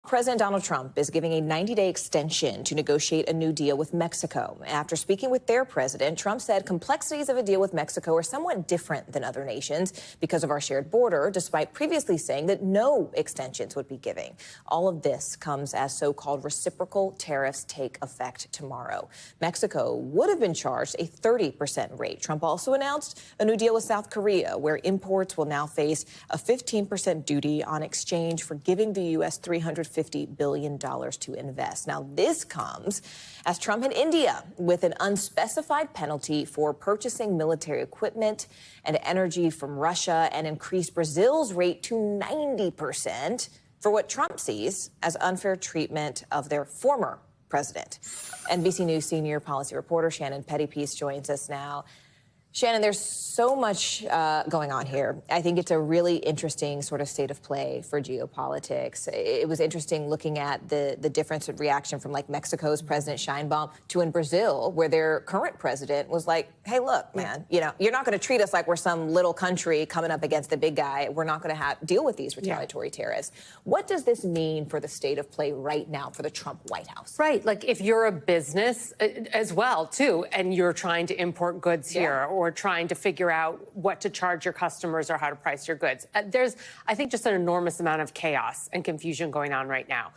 President Donald Trump is giving a 90-day extension to negotiate a new deal with Mexico. After speaking with their president, Trump said complexities of a deal with Mexico are somewhat different than other nations because of our shared border, despite previously saying that no extensions would be given. All of this comes as so-called reciprocal tariffs take effect tomorrow. Mexico would have been charged a 30% rate. Trump also announced a new deal with South Korea, where imports will now face a 15% duty on exchange for giving the U.S. $350 billion to invest. Now, this comes as Trump hit India with an unspecified penalty for purchasing military equipment and energy from Russia and increased Brazil's rate to 90% for what Trump sees as unfair treatment of their former president. NBC News senior policy reporter Shannon Pettypiece joins us now. Shannon, there's so much going on here. I think it's a really interesting sort of state of play for geopolitics. It was interesting looking at the difference in reaction from like Mexico's President Sheinbaum to in Brazil, where their current president was like, hey, look, man, you know, you're not going to treat us like we're some little country coming up against the big guy. We're not going to deal with these retaliatory tariffs. What does this mean for the state of play right now for the Trump White House? Right. Like if you're a business as well, too, and you're trying to import goods here or trying to figure out what to charge your customers or how to price your goods. There's, I think, just an enormous amount of chaos and confusion going on right now.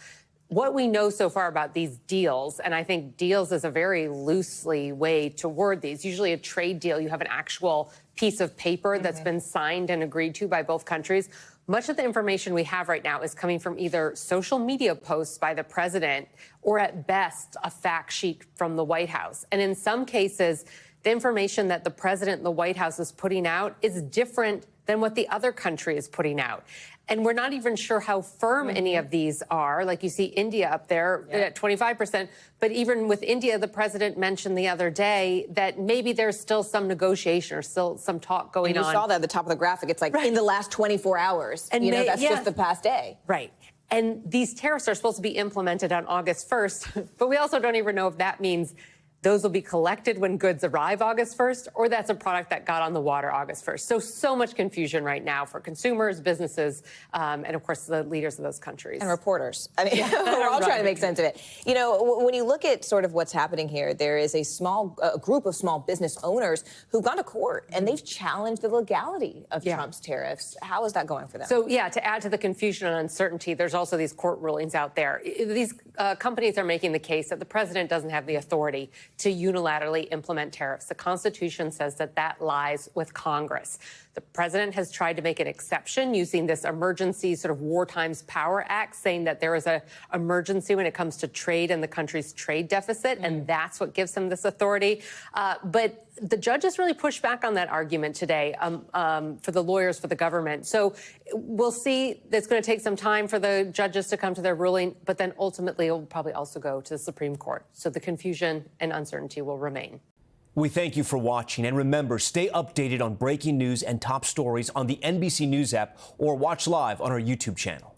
What we know so far about these deals, and I think deals is a very loosely way to word these. Usually a trade deal, you have an actual piece of paper that's been signed and agreed to by both countries. Much of the information we have right now is coming from either social media posts by the president or at best a fact sheet from the White House. And in some cases, the information that the president and the White House is putting out is different than what the other country is putting out. And we're not even sure how firm any of these are. Like you see India up there at 25%. But even with India, the president mentioned the other day that maybe there's still some negotiation or still some talk going on. You saw that at the top of the graphic. It's like in the last 24 hours. And you know, that's just the past day. Right. And these tariffs are supposed to be implemented on August 1st. But we also don't even know if that means those will be collected when goods arrive August 1st, or that's a product that got on the water August 1st. So much confusion right now for consumers, businesses, and of course the leaders of those countries. And reporters. I mean, we're all trying to make sense of it. You know, when you look at sort of what's happening here, there is a small group of small business owners who've gone to court and they've challenged the legality of Trump's tariffs. How is that going for them? So, to add to the confusion and uncertainty, there's also these court rulings out there. These companies are making the case that the president doesn't have the authority to unilaterally implement tariffs. The Constitution says that that lies with Congress. The president has tried to make an exception using this emergency sort of War Times Power Act, saying that there is an emergency when it comes to trade and the country's trade deficit, and that's what gives him this authority. But the judges really pushed back on that argument today for the lawyers, for the government. So we'll see. It's going to take some time for the judges to come to their ruling, but then ultimately it will probably also go to the Supreme Court. So the confusion and uncertainty will remain. We thank you for watching. And remember, stay updated on breaking news and top stories on the NBC News app or watch live on our YouTube channel.